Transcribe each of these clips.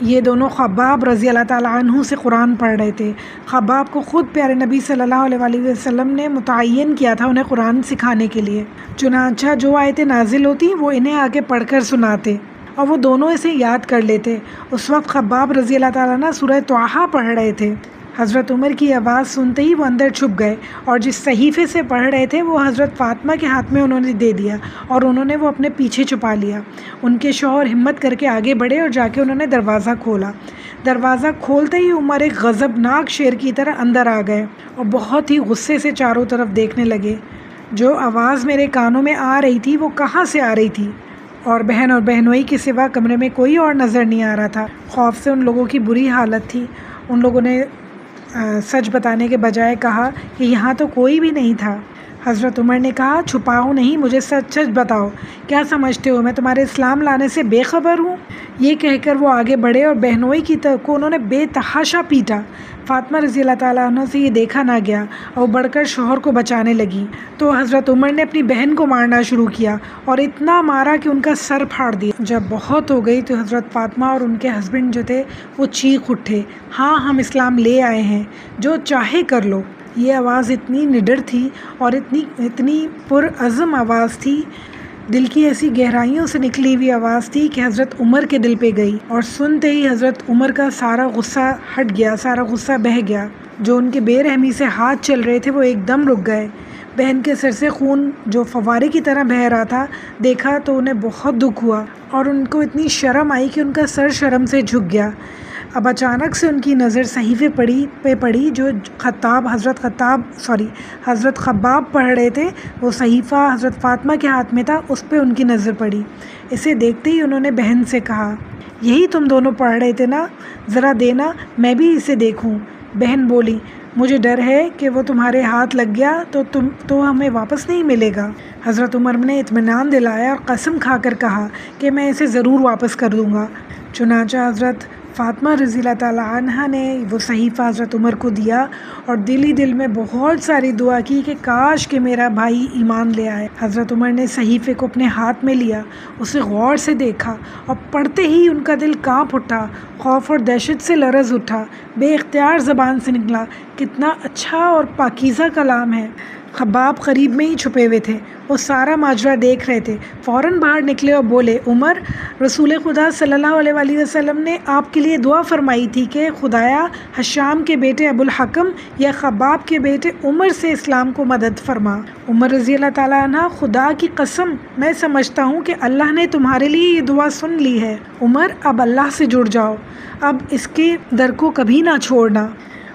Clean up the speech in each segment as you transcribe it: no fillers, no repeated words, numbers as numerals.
یہ دونوں خباب رضی اللہ تعالیٰ عنہ سے قرآن پڑھ رہے تھے۔ خباب کو خود پیارے نبی صلی اللہ علیہ وآلہ وسلم نے متعین کیا تھا انہیں قرآن سکھانے کے لیے، چنانچہ جو آیتیں نازل ہوتی وہ انہیں آگے پڑھ کر سناتے اور وہ دونوں اسے یاد کر لیتے۔ اس وقت خباب رضی اللہ تعالیٰ عنہ سورہ طٰہٰ پڑھ رہے تھے۔ حضرت عمر کی آواز سنتے ہی وہ اندر چھپ گئے اور جس صحیفے سے پڑھ رہے تھے وہ حضرت فاطمہ کے ہاتھ میں انہوں نے دے دیا اور انہوں نے وہ اپنے پیچھے چھپا لیا۔ ان کے شوہر ہمت کر کے آگے بڑھے اور جا کے انہوں نے دروازہ کھولا۔ دروازہ کھولتے ہی عمر ایک غضبناک شیر کی طرح اندر آ گئے اور بہت ہی غصے سے چاروں طرف دیکھنے لگے۔ جو آواز میرے کانوں میں آ رہی تھی وہ کہاں سے آ رہی تھی؟ اور بہن اور بہنوئی کے سوا کمرے میں کوئی اور نظر نہیں آ رہا تھا۔ خوف سے ان لوگوں کی بری حالت تھی۔ ان لوگوں نے سچ بتانے کے بجائے کہا کہ یہاں تو کوئی بھی نہیں تھا۔ حضرت عمر نے کہا چھپاؤ نہیں، مجھے سچ سچ بتاؤ، کیا سمجھتے ہو میں تمہارے اسلام لانے سے بے خبر ہوں؟ یہ کہہ کر وہ آگے بڑھے اور بہنوئی کی کو انہوں نے بے تحاشا پیٹا۔ فاطمہ رضی اللہ تعالیٰ عنہ سے یہ دیکھا نہ گیا اور وہ بڑھ کر شوہر کو بچانے لگی تو حضرت عمر نے اپنی بہن کو مارنا شروع کیا اور اتنا مارا کہ ان کا سر پھاڑ دیا۔ جب بہت ہو گئی تو حضرت فاطمہ اور ان کے ہسبینڈ جو تھے وہ چیخ اٹھے، ہاں ہم اسلام لے آئے ہیں، جو چاہے کر لو۔ یہ آواز اتنی نڈر تھی اور اتنی پرعزم آواز تھی، دل کی ایسی گہرائیوں سے نکلی ہوئی آواز تھی کہ حضرت عمر کے دل پہ گئی اور سنتے ہی حضرت عمر کا سارا غصہ ہٹ گیا، سارا غصہ بہہ گیا۔ جو ان کے بے رحمی سے ہاتھ چل رہے تھے وہ ایک دم رک گئے۔ بہن کے سر سے خون جو فوارے کی طرح بہہ رہا تھا دیکھا تو انہیں بہت دکھ ہوا اور ان کو اتنی شرم آئی کہ ان کا سر شرم سے جھک گیا۔ اب اچانک سے ان کی نظر صحیفے پہ پڑی جو حضرت خباب پڑھ رہے تھے۔ وہ صحیفہ حضرت فاطمہ کے ہاتھ میں تھا، اس پہ ان کی نظر پڑی۔ اسے دیکھتے ہی انہوں نے بہن سے کہا، یہی تم دونوں پڑھ رہے تھے نا، ذرا دینا میں بھی اسے دیکھوں۔ بہن بولی، مجھے ڈر ہے کہ وہ تمہارے ہاتھ لگ گیا تو ہمیں واپس نہیں ملے گا۔ حضرت عمر نے اطمینان دلایا اور قسم کھا کر کہا کہ میں اسے ضرور واپس کر دوں گا۔ چنانچہ حضرت فاطمہ رضی اللہ تعالیٰ عنہ نے وہ صحیفہ حضرت عمر کو دیا اور دل ہی دل میں بہت ساری دعا کی کہ کاش کہ میرا بھائی ایمان لے آئے۔ حضرت عمر نے صحیفے کو اپنے ہاتھ میں لیا، اسے غور سے دیکھا اور پڑھتے ہی ان کا دل کانپ اٹھا، خوف اور دہشت سے لرز اٹھا۔ بے اختیار زبان سے نکلا، کتنا اچھا اور پاکیزہ کلام ہے۔ خباب قریب میں ہی چھپے ہوئے تھے، وہ سارا ماجرا دیکھ رہے تھے۔ فوراً باہر نکلے اور بولے، عمر، رسول خدا صلی اللہ علیہ وآلہ وسلم نے آپ کے لیے دعا فرمائی تھی کہ خدایا حشام کے بیٹے ابو الحکم یا خباب کے بیٹے عمر سے اسلام کو مدد فرما۔ عمر رضی اللہ تعالیٰ عنہ، خدا کی قسم میں سمجھتا ہوں کہ اللہ نے تمہارے لیے یہ دعا سن لی ہے۔ عمر، اب اللہ سے جڑ جاؤ، اب اس کے در کو کبھی نہ چھوڑنا۔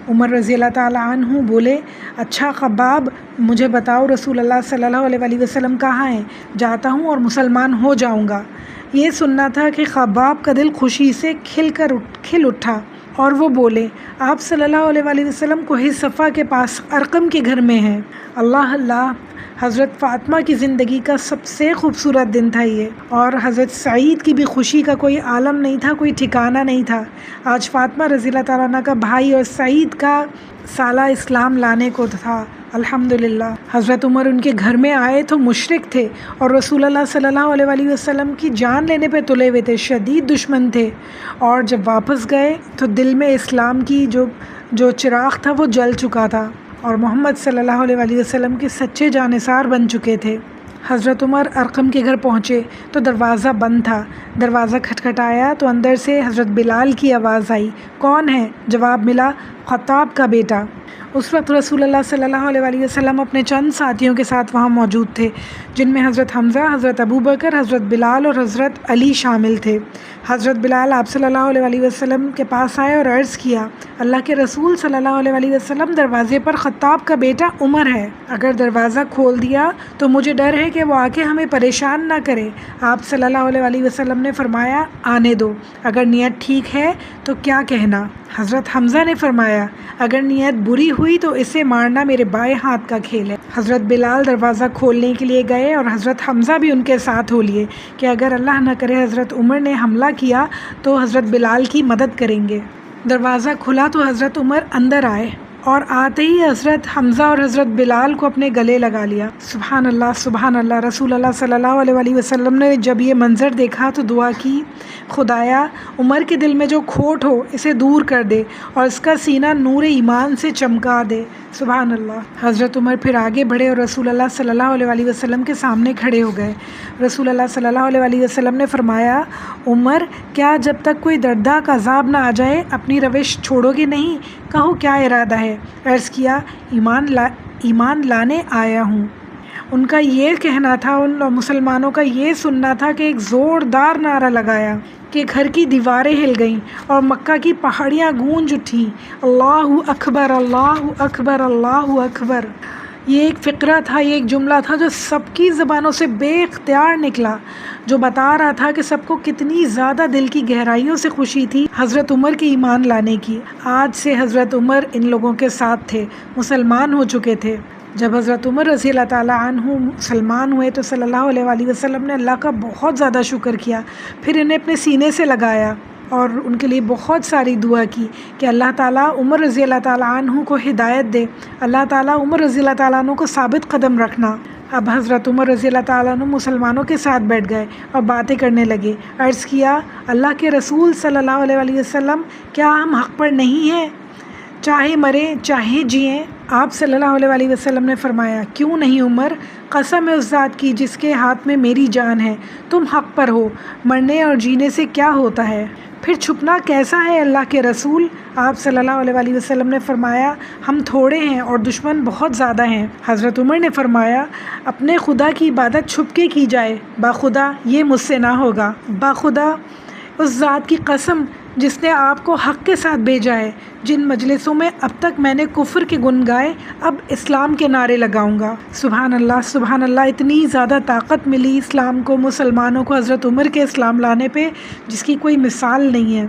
عمر رضی اللہ تعالیٰ عنہ بولے، اچھا خباب، مجھے بتاؤ رسول اللہ صلی اللہ علیہ وآلہ وسلم کہاں ہیں؟ جاتا ہوں اور مسلمان ہو جاؤں گا۔ یہ سننا تھا کہ خباب کا دل خوشی سے کھل اٹھا اور وہ بولے، آپ صلی اللہ علیہ وآلہ وسلم کوہ صفا کے پاس ارقم کے گھر میں ہیں۔ اللہ اللہ، حضرت فاطمہ کی زندگی کا سب سے خوبصورت دن تھا یہ، اور حضرت سعید کی بھی خوشی کا کوئی عالم نہیں تھا، کوئی ٹھکانہ نہیں تھا۔ آج فاطمہ رضی اللہ تعالیٰ عنہ کا بھائی اور سعید کا سالہ اسلام لانے کو تھا۔ الحمدللہ۔ حضرت عمر ان کے گھر میں آئے تو مشرک تھے اور رسول اللہ صلی اللہ علیہ وآلہ وسلم کی جان لینے پہ تلے ہوئے تھے، شدید دشمن تھے، اور جب واپس گئے تو دل میں اسلام کی جو چراغ تھا وہ جل چکا تھا اور محمد صلی اللہ علیہ وآلہ وسلم کے سچے جانثار بن چکے تھے۔ حضرت عمر ارقم کے گھر پہنچے تو دروازہ بند تھا۔ دروازہ کھٹکھٹایا تو اندر سے حضرت بلال کی آواز آئی، کون ہے؟ جواب ملا، خطاب کا بیٹا۔ اس وقت رسول اللہ صلی اللہ علیہ وآلہ وسلم اپنے چند ساتھیوں کے ساتھ وہاں موجود تھے، جن میں حضرت حمزہ، حضرت ابوبکر، حضرت بلال اور حضرت علی شامل تھے۔ حضرت بلال آپ صلی اللہ علیہ وآلہ وسلم کے پاس آئے اور عرض کیا، اللہ کے رسول صلی اللہ علیہ وآلہ وسلم، دروازے پر خطاب کا بیٹا عمر ہے، اگر دروازہ کھول دیا تو مجھے ڈر ہے کہ وہ آ کے ہمیں پریشان نہ کرے۔ آپ صلی اللہ علیہ وآلہ وسلم نے فرمایا، آنے دو، اگر نیت ٹھیک ہے تو کیا کہنا؟ حضرت حمزہ نے فرمایا، اگر نیت بری ہوئی تو اسے مارنا میرے بائیں ہاتھ کا کھیل ہے۔ حضرت بلال دروازہ کھولنے کے لیے گئے اور حضرت حمزہ بھی ان کے ساتھ ہو لیے کہ اگر اللہ نہ کرے حضرت عمر نے حملہ کیا تو حضرت بلال کی مدد کریں گے۔ دروازہ کھلا تو حضرت عمر اندر آئے اور آتے ہی حضرت حمزہ اور حضرت بلال کو اپنے گلے لگا لیا۔ سبحان اللہ سبحان اللہ۔ رسول اللہ صلی اللہ علیہ وسلم نے جب یہ منظر دیکھا تو دعا کی، خدایا عمر کے دل میں جو کھوٹ ہو اسے دور کر دے اور اس کا سینہ نور ایمان سے چمکا دے۔ سبحان اللہ۔ حضرت عمر پھر آگے بڑھے اور رسول اللہ صلی اللہ علیہ وسلم کے سامنے کھڑے ہو گئے۔ رسول اللہ صلی اللہ علیہ وسلم نے فرمایا، عمر کیا جب تک کوئی دردناک عذاب نہ آ جائے اپنی روش چھوڑو گے نہیں؟ کہو کیا ارادہ ہے؟ عرض کیا، ایمان لانے آیا ہوں۔ ان کا یہ کہنا تھا، ان مسلمانوں کا یہ سننا تھا کہ ایک زوردار نعرہ لگایا کہ گھر کی دیواریں ہل گئیں اور مکہ کی پہاڑیاں گونج اٹھیں، اللہ اکبر اللہ اکبر اللہ اکبر۔ یہ ایک فقرہ تھا، یہ ایک جملہ تھا جو سب کی زبانوں سے بے اختیار نکلا، جو بتا رہا تھا کہ سب کو کتنی زیادہ دل کی گہرائیوں سے خوشی تھی حضرت عمر کے ایمان لانے کی۔ آج سے حضرت عمر ان لوگوں کے ساتھ تھے، مسلمان ہو چکے تھے۔ جب حضرت عمر رضی اللہ تعالیٰ عنہ مسلمان ہوئے تو صلی اللہ علیہ وسلم نے اللہ کا بہت زیادہ شکر کیا، پھر انہیں اپنے سینے سے لگایا اور ان کے لیے بہت ساری دعا کی کہ اللہ تعالیٰ عمر رضی اللہ تعالیٰ عنہ کو ہدایت دے، اللہ تعالیٰ عمر رضی اللہ تعالیٰ عنہ کو ثابت قدم رکھنا۔ اب حضرت عمر رضی اللہ تعالیٰ عنہ مسلمانوں کے ساتھ بیٹھ گئے اور باتیں کرنے لگے۔ عرض کیا، اللہ کے رسول صلی اللہ علیہ وسلم کیا ہم حق پر نہیں ہیں؟ چاہے مریں چاہے جئیں؟ آپ صلی اللہ علیہ وسلم نے فرمایا، کیوں نہیں عمر، قسم ہے اس ذات کی جس کے ہاتھ میں میری جان ہے، تم حق پر ہو، مرنے اور جینے سے کیا ہوتا ہے؟ پھر چھپنا کیسا ہے اللہ کے رسول؟ آپ صلی اللہ علیہ وسلم نے فرمایا، ہم تھوڑے ہیں اور دشمن بہت زیادہ ہیں۔ حضرت عمر نے فرمایا، اپنے خدا کی عبادت چھپ کے کی جائے، باخدا یہ مجھ سے نہ ہوگا۔ باخدا اس ذات کی قسم جس نے آپ کو حق کے ساتھ بھیجا ہے، جن مجلسوں میں اب تک میں نے کفر کے گن گائے، اب اسلام کے نعرے لگاؤں گا۔ سبحان اللہ سبحان اللہ۔ اتنی زیادہ طاقت ملی اسلام کو، مسلمانوں کو حضرت عمر کے اسلام لانے پہ، جس کی کوئی مثال نہیں ہے۔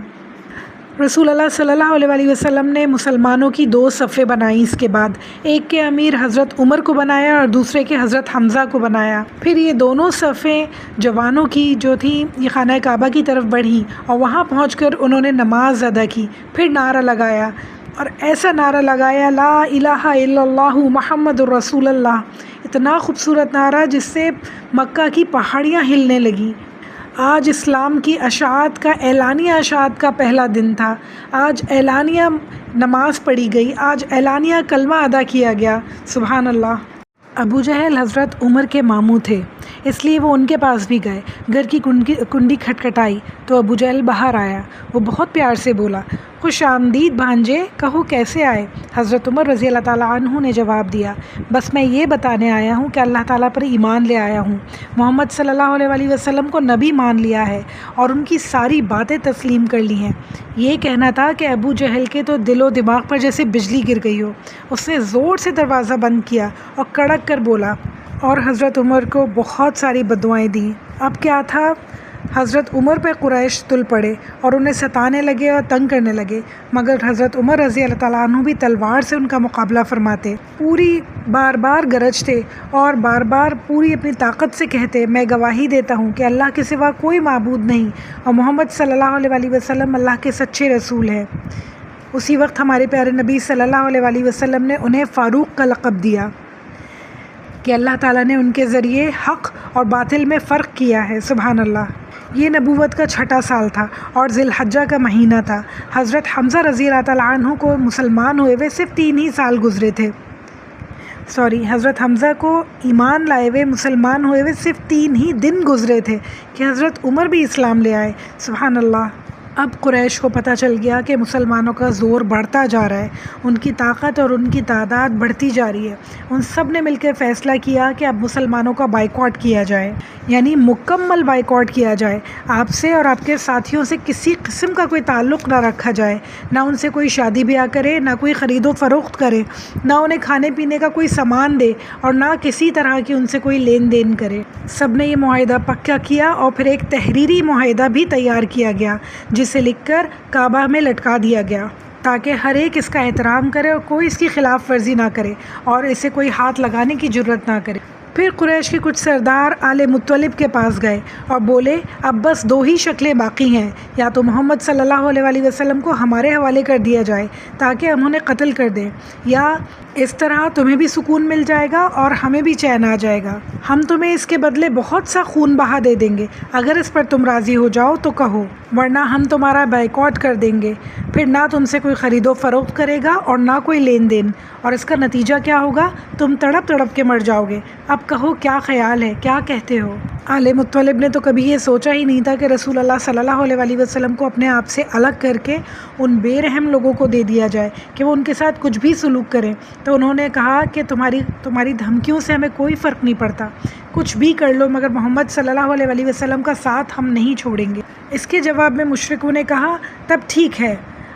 رسول اللہ صلی اللہ علیہ وسلم نے مسلمانوں کی دو صفیں بنائیں، اس کے بعد ایک کے امیر حضرت عمر کو بنایا اور دوسرے کے حضرت حمزہ کو بنایا۔ پھر یہ دونوں صفیں جوانوں کی جو تھیں یہ خانہ کعبہ کی طرف بڑھیں اور وہاں پہنچ کر انہوں نے نماز ادا کی، پھر نعرہ لگایا اور ایسا نعرہ لگایا، لا الہ الا اللہ محمد رسول اللہ۔ اتنا خوبصورت نعرہ جس سے مکہ کی پہاڑیاں ہلنے لگیں۔ آج اسلام کی اشاعت کا، اعلانیہ اشاعت کا پہلا دن تھا۔ آج اعلانیہ نماز پڑھی گئی، آج اعلانیہ کلمہ ادا کیا گیا۔ سبحان اللہ۔ ابو جہل حضرت عمر کے ماموں تھے، اس لیے وہ ان کے پاس بھی گئے۔ گھر کی کنڈی کھٹکھٹائی تو ابو جہل باہر آیا۔ وہ بہت پیار سے بولا، خوش آمدید بھانجے، کہو کیسے آئے؟ حضرت عمر رضی اللہ تعالیٰ عنہ نے جواب دیا، بس میں یہ بتانے آیا ہوں کہ اللہ تعالیٰ پر ایمان لے آیا ہوں، محمد صلی اللہ علیہ وسلم کو نبی مان لیا ہے اور ان کی ساری باتیں تسلیم کر لی ہیں۔ یہ کہنا تھا کہ ابو جہل کے تو دل و دماغ پر جیسے بجلی گر گئی ہو۔ اس نے زور سے دروازہ بند کیا اور کڑک کر بولا اور حضرت عمر کو بہت ساری بددعائیں دیں۔ اب کیا تھا، حضرت عمر پہ قریش تل پڑے اور انہیں ستانے لگے اور تنگ کرنے لگے، مگر حضرت عمر رضی اللہ تعالیٰ عنہ بھی تلوار سے ان کا مقابلہ فرماتے، پوری بار بار گرجتے اور بار بار پوری اپنی طاقت سے کہتے، میں گواہی دیتا ہوں کہ اللہ کے سوا کوئی معبود نہیں اور محمد صلی اللہ علیہ وسلم اللہ کے سچے رسول ہیں۔ اسی وقت ہمارے پیارے نبی صلی اللہ علیہ وسلم نے انہیں فاروق کا لقب دیا کہ اللہ تعالیٰ نے ان کے ذریعے حق اور باطل میں فرق کیا ہے۔ سبحان اللہ۔ یہ نبوت کا 6واں سال تھا اور ذی الحجہ کا مہینہ تھا۔ حضرت حمزہ رضی اللہ تعالیٰ عنہ کو مسلمان ہوئے ہوئے صرف 3 ہی سال گزرے تھے۔ حضرت حمزہ کو ایمان لائے ہوئے مسلمان ہوئے ہوئے صرف 3 ہی دن گزرے تھے کہ حضرت عمر بھی اسلام لے آئے۔ سبحان اللہ۔ اب قریش کو پتہ چل گیا کہ مسلمانوں کا زور بڑھتا جا رہا ہے، ان کی طاقت اور ان کی تعداد بڑھتی جا رہی ہے۔ ان سب نے مل کر فیصلہ کیا کہ اب مسلمانوں کا بائیکاٹ کیا جائے، یعنی مکمل بائیکاٹ کیا جائے۔ آپ سے اور آپ کے ساتھیوں سے کسی قسم کا کوئی تعلق نہ رکھا جائے، نہ ان سے کوئی شادی بیاہ کرے، نہ کوئی خرید و فروخت کرے، نہ انہیں کھانے پینے کا کوئی سامان دے اور نہ کسی طرح کی ان سے کوئی لین دین کرے۔ سب نے یہ معاہدہ پکا کیا اور پھر ایک تحریری معاہدہ بھی تیار کیا گیا جسے لکھ کر کعبہ میں لٹکا دیا گیا تاکہ ہر ایک اس کا احترام کرے اور کوئی اس کی خلاف ورزی نہ کرے اور اسے کوئی ہاتھ لگانے کی جرت نہ کرے۔ پھر قریش کے کچھ سردار آل مطلب کے پاس گئے اور بولے اب بس 2 ہی شکلیں باقی ہیں، یا تو محمد صلی اللہ علیہ وسلم کو ہمارے حوالے کر دیا جائے تاکہ ہم انہیں قتل کر دیں، یا اس طرح تمہیں بھی سکون مل جائے گا اور ہمیں بھی چین آ جائے گا، ہم تمہیں اس کے بدلے بہت سا خون بہا دے دیں گے، اگر اس پر تم راضی ہو جاؤ تو کہو، ورنہ ہم تمہارا بائیکاٹ کر دیں گے، پھر نہ تم سے کوئی خرید و فروخت کرے گا اور نہ کوئی لین دین، اور اس کا نتیجہ کیا ہوگا؟ تم تڑپ تڑپ کے مر جاؤ گے۔ اب کہو کیا خیال ہے، کیا کہتے ہو؟ آل مطلب نے تو کبھی یہ سوچا ہی نہیں تھا کہ رسول اللہ صلی اللہ علیہ وسلم کو اپنے آپ سے الگ کر کے ان بے رحم لوگوں کو دے دیا جائے کہ وہ ان کے ساتھ کچھ بھی سلوک کریں، تو انہوں نے کہا کہ تمہاری دھمکیوں سے ہمیں کوئی فرق نہیں پڑتا، کچھ بھی کر لو مگر محمد صلی اللہ علیہ وسلم کا ساتھ ہم نہیں چھوڑیں گے۔ اس کے جواب میں مشرکوں نے کہا تب ٹھیک ہے،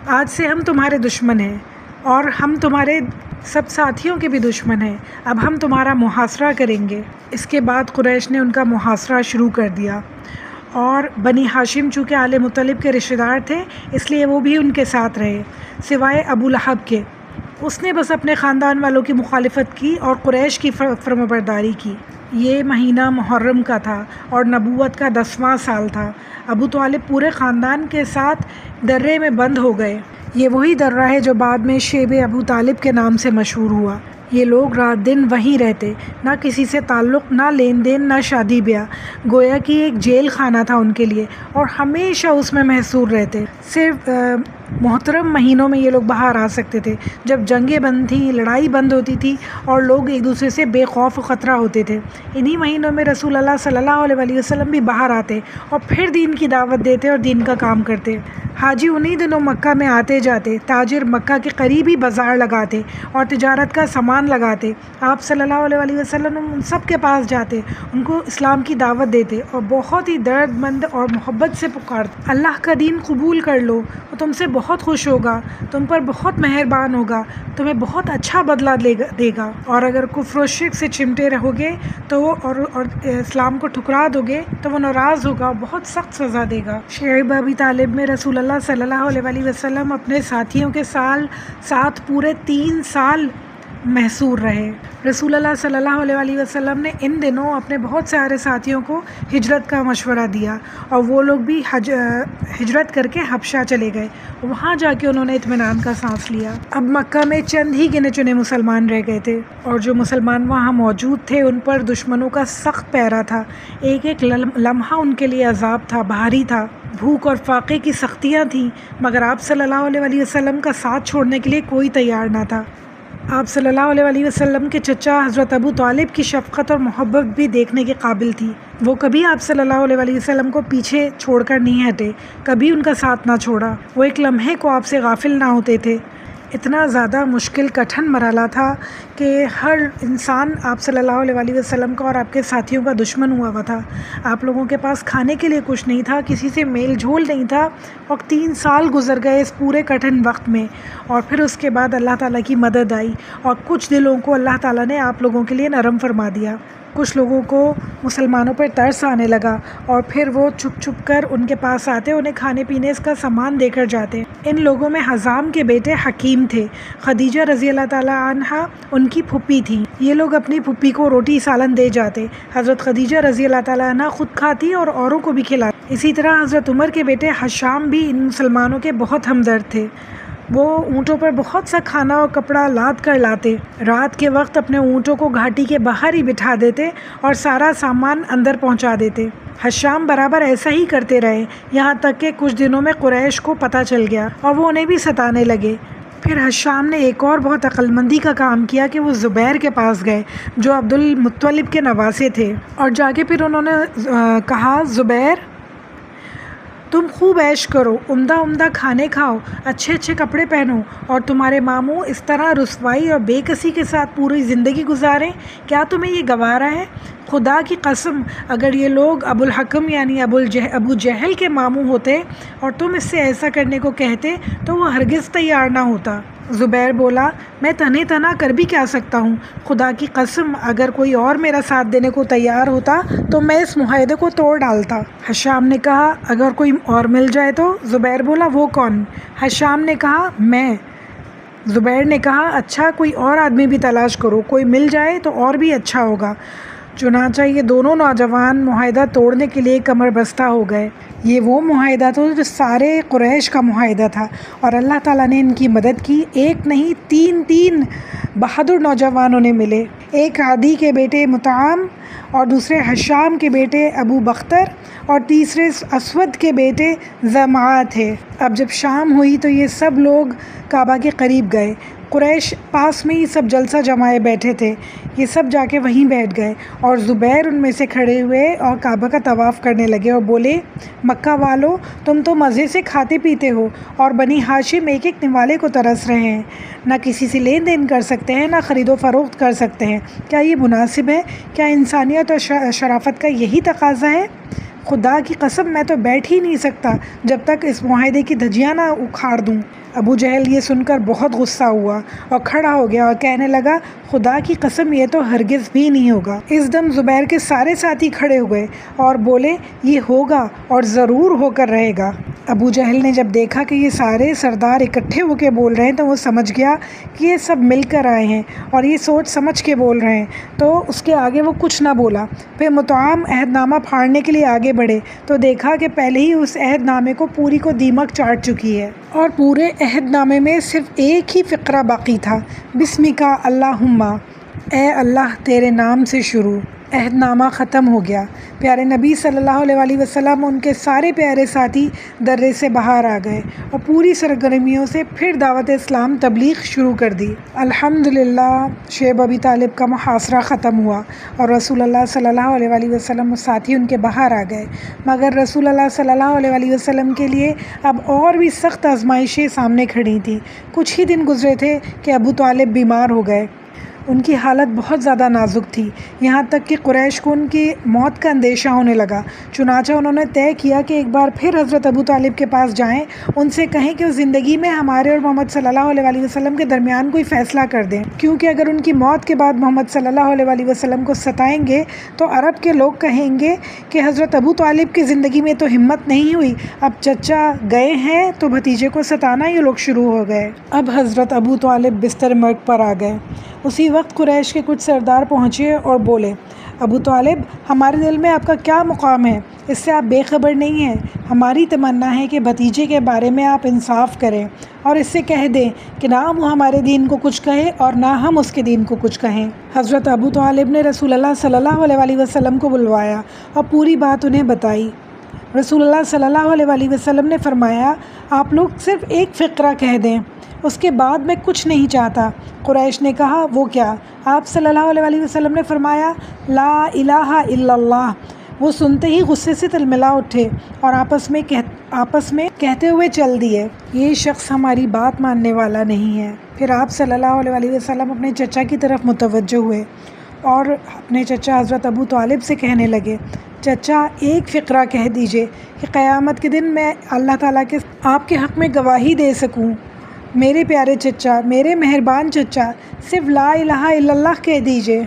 آج سے ہم تمہارے دشمن ہیں اور ہم تمہارے سب ساتھیوں کے بھی دشمن ہیں، اب ہم تمہارا محاصرہ کریں گے۔ اس کے بعد قریش نے ان کا محاصرہ شروع کر دیا، اور بنی ہاشم چونکہ آل مطلب کے رشتہ دار تھے اس لیے وہ بھی ان کے ساتھ رہے، سوائے ابو لہب کے، اس نے بس اپنے خاندان والوں کی مخالفت کی اور قریش کی فرمانبرداری کی۔ یہ مہینہ محرم کا تھا اور نبوت کا 10واں سال تھا۔ ابو طالب پورے خاندان کے ساتھ درے میں بند ہو گئے۔ یہ وہی درہ ہے جو بعد میں شیب ابو طالب کے نام سے مشہور ہوا۔ یہ لوگ رات دن وہیں رہتے، نہ کسی سے تعلق، نہ لین دین، نہ شادی بیاہ، گویا کہ ایک جیل خانہ تھا ان کے لیے، اور ہمیشہ اس میں محصور رہتے۔ صرف محترم مہینوں میں یہ لوگ باہر آ سکتے تھے، جب جنگیں بند تھیں، لڑائی بند ہوتی تھی اور لوگ ایک دوسرے سے بے خوف و خطرہ ہوتے تھے۔ انہی مہینوں میں رسول اللہ صلی اللہ علیہ وسلم بھی باہر آتے اور پھر دین کی دعوت دیتے اور دین کا کام کرتے۔ حاجی انہی دنوں مکہ میں آتے جاتے، تاجر مکہ کے قریب ہی بازار لگاتے اور تجارت کا سامان لگاتے۔ آپ صلی اللہ علیہ وسلم ان سب کے پاس جاتے، ان کو اسلام کی دعوت دیتے اور بہت ہی درد مند اور محبت سے پکارتے، اللہ کا دین قبول کر لو، وہ تم سے بہت خوش ہوگا، تم پر بہت مہربان ہوگا، تمہیں بہت اچھا بدلہ دے گا، اور اگر کفر و شرک سے چمٹے رہو گے تو اور اسلام کو ٹھکرا دو گے تو وہ ناراض ہوگا، بہت سخت سزا دے گا۔ شعیب ابی طالب میں رسول اللہ صلی اللہ علیہ وسلم اپنے ساتھیوں کے ساتھ پورے 3 سال محصور رہے۔ رسول اللہ صلی اللہ علیہ وسلم نے ان دنوں اپنے بہت سارے ساتھیوں کو ہجرت کا مشورہ دیا اور وہ لوگ بھی ہجرت کر کے حبشہ چلے گئے، وہاں جا کے انہوں نے اطمینان کا سانس لیا۔ اب مکہ میں چند ہی گنے چنے مسلمان رہ گئے تھے، اور جو مسلمان وہاں موجود تھے ان پر دشمنوں کا سخت پیرا تھا، ایک ایک لمحہ ان کے لیے عذاب تھا، بھاری تھا، بھوک اور فاقے کی سختیاں تھیں، مگر آپ صلی اللہ علیہ وسلم کا ساتھ چھوڑنے کے لیے کوئی تیار نہ تھا۔ آپ صلی اللہ علیہ وسلم کے چچا حضرت ابو طالب کی شفقت اور محبت بھی دیکھنے کے قابل تھی، وہ کبھی آپ صلی اللہ علیہ وسلم کو پیچھے چھوڑ کر نہیں ہٹے، کبھی ان کا ساتھ نہ چھوڑا، وہ ایک لمحے کو آپ سے غافل نہ ہوتے تھے۔ اتنا زیادہ مشکل کٹھن مرحلہ تھا کہ ہر انسان آپ صلی اللہ علیہ وسلم کا اور آپ کے ساتھیوں کا دشمن ہوا ہوا تھا۔ آپ لوگوں کے پاس کھانے کے لیے کچھ نہیں تھا، کسی سے میل جھول نہیں تھا، اور 3 سال گزر گئے اس پورے کٹھن وقت میں، اور پھر اس کے بعد اللہ تعالیٰ کی مدد آئی اور کچھ دلوں کو اللہ تعالیٰ نے آپ لوگوں کے لیے نرم فرما دیا۔ کچھ لوگوں کو مسلمانوں پر ترس آنے لگا اور پھر وہ چھپ چھپ کر ان کے پاس آتے، انہیں کھانے پینے کا سامان دے کر جاتے۔ ان لوگوں میں حزام کے بیٹے حکیم تھے، خدیجہ رضی اللہ تعالیٰ عنہا ان کی پھوپھی تھیں، یہ لوگ اپنی پھوپھی کو روٹی سالن دے جاتے، حضرت خدیجہ رضی اللہ تعالیٰ عنہا خود کھاتی اور اوروں کو بھی کھلاتی۔ اسی طرح حضرت عمر کے بیٹے حشام بھی ان مسلمانوں کے بہت ہمدرد تھے، وہ اونٹوں پر بہت سا کھانا اور کپڑا لاد کر لاتے، رات کے وقت اپنے اونٹوں کو گھاٹی کے باہر ہی بٹھا دیتے اور سارا سامان اندر پہنچا دیتے۔ حشام برابر ایسا ہی کرتے رہے، یہاں تک کہ کچھ دنوں میں قریش کو پتہ چل گیا اور وہ انہیں بھی ستانے لگے۔ پھر حشام نے ایک اور بہت عقل مندی کا کام کیا کہ وہ زبیر کے پاس گئے جو عبد المطلب کے نواسے تھے، اور جا کے پھر انہوں نے کہا زبیر تم خوب عیش کرو، عمدہ عمدہ کھانے کھاؤ، اچھے اچھے کپڑے پہنو، اور تمہارے ماموں اس طرح رسوائی اور بے کسی کے ساتھ پوری زندگی گزاریں، کیا تمہیں یہ گوارا ہے؟ خدا کی قسم اگر یہ لوگ ابو الحکم یعنی ابو جہل کے ماموں ہوتے اور تم اس سے ایسا کرنے کو کہتے تو وہ ہرگز تیار نہ ہوتا۔ زبیر بولا میں تنہ تنہا کر بھی کیا سکتا ہوں، خدا کی قسم اگر کوئی اور میرا ساتھ دینے کو تیار ہوتا تو میں اس معاہدے کو توڑ ڈالتا۔ حشام نے کہا اگر کوئی اور مل جائے تو؟ زبیر بولا وہ کون؟ حشام نے کہا میں۔ زبیر نے کہا اچھا کوئی اور آدمی بھی تلاش کرو، کوئی مل جائے تو اور بھی اچھا ہوگا۔ چنانچہ یہ دونوں نوجوان معاہدہ توڑنے کے لیے کمر بستہ ہو گئے۔ یہ وہ معاہدہ تھا جو سارے قریش کا معاہدہ تھا، اور اللہ تعالیٰ نے ان کی مدد کی۔ ایک نہیں، تین بہادر نوجوان انہیں ملے۔ ایک عدی کے بیٹے مطعم، اور دوسرے حشام کے بیٹے ابو بختر، اور تیسرے اسود کے بیٹے زمعہ تھے۔ اب جب شام ہوئی تو یہ سب لوگ کعبہ کے قریب گئے۔ قریش پاس میں ہی سب جلسہ جمائے بیٹھے تھے، یہ سب جا کے وہیں بیٹھ گئے، اور زبیر ان میں سے کھڑے ہوئے اور کعبہ کا طواف کرنے لگے اور بولے، مکہ والو، تم تو مزے سے کھاتے پیتے ہو، اور بنی ہاشم ایک ایک نوالے کو ترس رہے ہیں، نہ کسی سے لین دین کر سکتے ہیں، نہ خرید و فروخت کر سکتے ہیں۔ کیا یہ مناسب ہے؟ کیا انسانیت اور شرافت کا یہی تقاضا ہے؟ خدا کی قسم میں تو بیٹھ ہی نہیں سکتا جب تک اس معاہدے کی دھجیاں نہ اکھاڑ دوں۔ ابو جہل یہ سن کر بہت غصہ ہوا اور کھڑا ہو گیا اور کہنے لگا، خدا کی قسم یہ تو ہرگز بھی نہیں ہوگا۔ اس دم زبیر کے سارے ساتھی کھڑے ہوئے اور بولے، یہ ہوگا اور ضرور ہو کر رہے گا۔ ابو جہل نے جب دیکھا کہ یہ سارے سردار اکٹھے ہو کے بول رہے ہیں تو وہ سمجھ گیا کہ یہ سب مل کر آئے ہیں اور یہ سوچ سمجھ کے بول رہے ہیں، تو اس کے آگے وہ کچھ نہ بولا۔ پھر مطعم عہد نامہ پھاڑنے کے لیے آگے بڑھے تو دیکھا کہ پہلے ہی اس عہد نامے کو پوری کو دیمک چاٹ چکی ہے، اور پورے عہد نامے میں صرف ایک ہی فقرہ باقی تھا، بسمکا اللہم، اے اللہ تیرے نام سے شروع۔ عہد نامہ ختم ہو گیا۔ پیارے نبی صلی اللہ علیہ وآلہ وسلم ان کے سارے پیارے ساتھی درے سے باہر آ گئے اور پوری سرگرمیوں سے پھر دعوت اسلام تبلیغ شروع کر دی۔ الحمدللہ شیب ابی طالب کا محاصرہ ختم ہوا اور رسول اللہ صلی اللہ علیہ وآلہ وسلم ساتھی ان کے باہر آ گئے، مگر رسول اللہ صلی اللہ علیہ وآلہ وسلم کے لیے اب اور بھی سخت آزمائشیں سامنے کھڑی تھیں۔ کچھ ہی دن گزرے تھے کہ ابو طالب بیمار ہو گئے۔ ان کی حالت بہت زیادہ نازک تھی، یہاں تک کہ قریش کو ان کی موت کا اندیشہ ہونے لگا۔ چنانچہ انہوں نے طے کیا کہ ایک بار پھر حضرت ابو طالب کے پاس جائیں، ان سے کہیں کہ وہ زندگی میں ہمارے اور محمد صلی اللہ علیہ وآلہ وسلم کے درمیان کوئی فیصلہ کر دیں، کیونکہ اگر ان کی موت کے بعد محمد صلی اللہ علیہ وآلہ وسلم کو ستائیں گے تو عرب کے لوگ کہیں گے کہ حضرت ابو طالب کی زندگی میں تو ہمت نہیں ہوئی، اب چچا گئے ہیں تو بھتیجے کو ستانا یہ لوگ شروع ہو گئے۔ اب حضرت ابو طالب بستر مرگ پر آ گئے۔ اسی وقت قریش کے کچھ سردار پہنچے اور بولے، ابو طالب، ہمارے دل میں آپ کا کیا مقام ہے؟ اس سے آپ بے خبر نہیں ہیں۔ ہماری تمنا ہے کہ بھتیجے کے بارے میں آپ انصاف کریں اور اس سے کہہ دیں کہ نہ وہ ہمارے دین کو کچھ کہے اور نہ ہم اس کے دین کو کچھ کہیں۔ حضرت ابو طالب نے رسول اللہ صلی اللہ علیہ وآلہ وسلم کو بلوایا اور پوری بات انہیں بتائی۔ رسول اللہ صلی اللہ علیہ وآلہ وسلم نے فرمایا، آپ لوگ صرف ایک فقرہ کہہ دیں، اس کے بعد میں کچھ نہیں چاہتا۔ قریش نے کہا، وہ کیا؟ آپ صلی اللہ علیہ وآلہ وسلم نے فرمایا، لا الہ الا اللہ۔ وہ سنتے ہی غصے سے تلملا اٹھے اور آپس میں کہتے ہوئے چل دیے، یہ شخص ہماری بات ماننے والا نہیں ہے۔ پھر آپ صلی اللہ علیہ وآلہ وسلم اپنے چچا کی طرف متوجہ ہوئے اور اپنے چچا حضرت ابو طالب سے کہنے لگے، چچا ایک فقرہ کہہ دیجئے کہ قیامت کے دن میں اللہ تعالیٰ کے آپ کے حق میں گواہی دے سکوں۔ میرے پیارے چچا، میرے مہربان چچا، صرف لا الہ الا اللہ کہہ دیجئے۔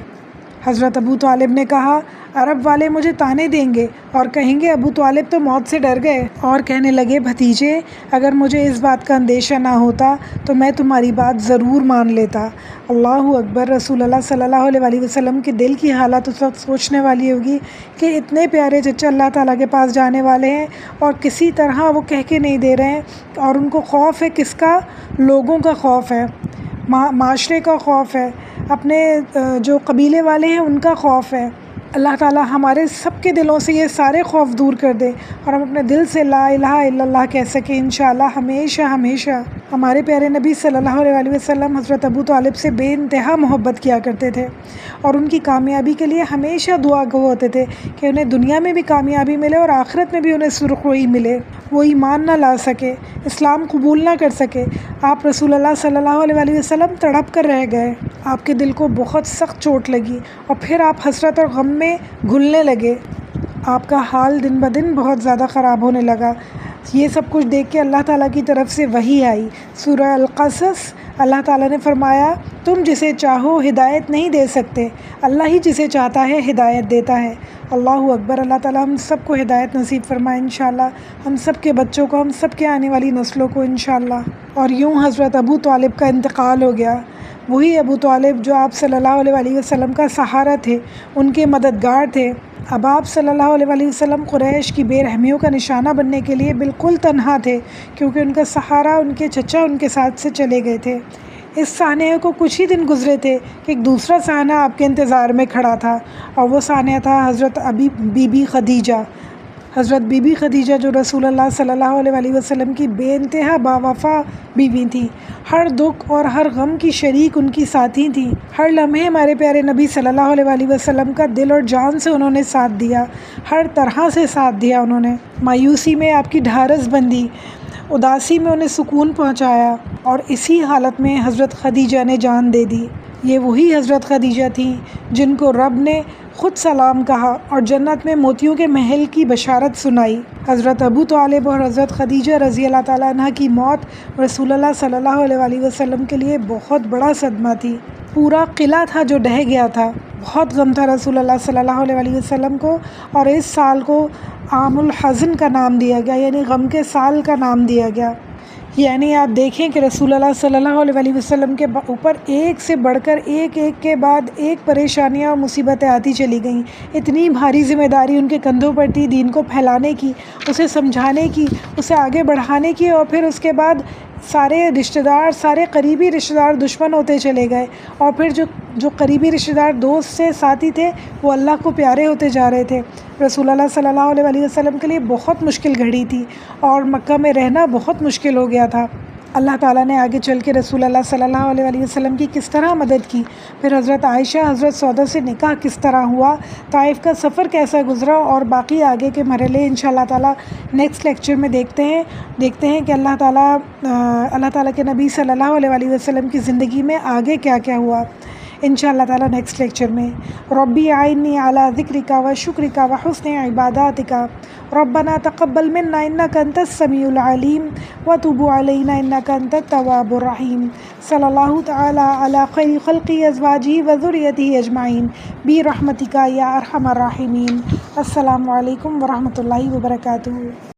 حضرت ابو طالب نے کہا، عرب والے مجھے طعنے دیں گے اور کہیں گے ابو طالب تو موت سے ڈر گئے، اور کہنے لگے، بھتیجے، اگر مجھے اس بات کا اندیشہ نہ ہوتا تو میں تمہاری بات ضرور مان لیتا۔ اللہ اکبر۔ رسول اللہ صلی اللہ علیہ وآلہ وسلم کے دل کی حالت اس وقت سوچنے والی ہوگی کہ اتنے پیارے چچا اللہ تعالیٰ کے پاس جانے والے ہیں اور کسی طرح وہ کہہ کے نہیں دے رہے ہیں، اور ان کو خوف ہے کس کا؟ لوگوں کا خوف ہے، معاشرے کا خوف ہے، اپنے جو قبیلے والے ہیں ان کا خوف ہے۔ اللہ تعالیٰ ہمارے سب کے دلوں سے یہ سارے خوف دور کر دے اور ہم اپنے دل سے لا الہ الا اللہ کہہ سکیں انشاءاللہ ہمیشہ ہمیشہ۔ ہمارے پیارے نبی صلی اللہ علیہ وآلہ وسلم حضرت ابو طالب سے بے انتہا محبت کیا کرتے تھے اور ان کی کامیابی کے لیے ہمیشہ دعا گو ہوتے تھے کہ انہیں دنیا میں بھی کامیابی ملے اور آخرت میں بھی انہیں سرخ روئی ملے۔ وہ ایمان نہ لا سکے، اسلام قبول نہ کر سکے، آپ رسول اللہ صلی اللہ علیہ وآلہ وسلم تڑپ کر رہ گئے۔ آپ کے دل کو بہت سخت چوٹ لگی اور پھر آپ حسرت اور غم میں گھلنے لگے۔ آپ کا حال دن بدن بہت زیادہ خراب ہونے لگا۔ یہ سب کچھ دیکھ کے اللہ تعالیٰ کی طرف سے وحی آئی۔ سورہ القصص، اللہ تعالیٰ نے فرمایا، تم جسے چاہو ہدایت نہیں دے سکتے، اللہ ہی جسے چاہتا ہے ہدایت دیتا ہے۔ اللہ اکبر۔ اللہ تعالیٰ ہم سب کو ہدایت نصیب فرمائے انشاءاللہ، ہم سب کے بچوں کو، ہم سب کے آنے والی نسلوں کو انشاءاللہ۔ اور یوں حضرت ابو طالب کا انتقال ہو گیا۔ وہی ابو طالب جو آپ صلی اللہ علیہ وسلم کا سہارا تھے، ان کے مددگار تھے۔ اب آپ صلی اللہ علیہ وسلم قریش کی بے رحمیوں کا نشانہ بننے کے لیے بالکل تنہا تھے، کیونکہ ان کا سہارا ان کے چچا ان کے ساتھ سے چلے گئے تھے۔ اس سانحے کو کچھ ہی دن گزرے تھے کہ ایک دوسرا سانحہ آپ کے انتظار میں کھڑا تھا، اور وہ سانحہ تھا حضرت بی بی خدیجہ۔ حضرت بی بی خدیجہ جو رسول اللہ صلی اللہ علیہ وسلم کی بے انتہا باوفا بیوی تھیں، ہر دکھ اور ہر غم کی شریک ان کی ساتھی تھیں۔ ہر لمحے ہمارے پیارے نبی صلی اللہ علیہ وسلم کا دل اور جان سے انہوں نے ساتھ دیا، ہر طرح سے ساتھ دیا انہوں نے۔ مایوسی میں آپ کی ڈھارس بندی، اداسی میں انہیں سکون پہنچایا، اور اسی حالت میں حضرت خدیجہ نے جان دے دی۔ یہ وہی حضرت خدیجہ تھیں جن کو رب نے خود سلام کہا اور جنت میں موتیوں کے محل کی بشارت سنائی۔ حضرت ابو طالب اور حضرت خدیجہ رضی اللہ تعالیٰ عنہ کی موت رسول اللہ صلی اللہ علیہ وسلم کے لیے بہت بڑا صدمہ تھی۔ پورا قلعہ تھا جو ڈھہ گیا تھا۔ بہت غم تھا رسول اللہ صلی اللہ علیہ وسلم کو، اور اس سال کو عام الحزن کا نام دیا گیا، یعنی غم کے سال کا نام دیا گیا۔ یعنی آپ دیکھیں کہ رسول اللہ صلی اللہ علیہ وسلم کے اوپر ایک سے بڑھ کر ایک کے بعد ایک پریشانیاں اور مصیبتیں آتی چلی گئیں۔ اتنی بھاری ذمہ داری ان کے کندھوں پر تھی دین کو پھیلانے کی، اسے سمجھانے کی، اسے آگے بڑھانے کی، اور پھر اس کے بعد سارے رشتہ دار، سارے قریبی رشتہ دار دشمن ہوتے چلے گئے، اور پھر جو قریبی رشتہ دار دوست سے ساتھی تھے وہ اللہ کو پیارے ہوتے جا رہے تھے۔ رسول اللہ صلی اللہ علیہ وسلم کے لیے بہت مشکل گھڑی تھی، اور مکہ میں رہنا بہت مشکل ہو گیا تھا۔ اللہ تعالیٰ نے آگے چل کے رسول اللہ صلی اللہ علیہ وسلم کی کس طرح مدد کی، پھر حضرت عائشہ حضرت سودا سے نکاح کس طرح ہوا، طائف کا سفر کیسا گزرا، اور باقی آگے کے مرحلے انشاءاللہ تعالیٰ نیکسٹ لیکچر میں دیکھتے ہیں کہ اللہ تعالیٰ کے نبی صلی اللہ علیہ وسلم کی زندگی میں آگے کیا کیا ہوا انشاءاللہ تعالیٰ نیکسٹ لیکچر میں۔ ربی اعنی علی ذکرک و شکرک و حسن عباداتک، ربنا تقبل منا انک انت السمیع العلیم وتب علینا انک انت التواب الرحیم۔ صلی اللہ تعالیٰ علی خیر خلقہ ازواجہ و ذریتہ اجمعین برحمتک یا ارحم الراحمین۔ السلام علیکم ورحمۃ اللہ وبرکاتہ۔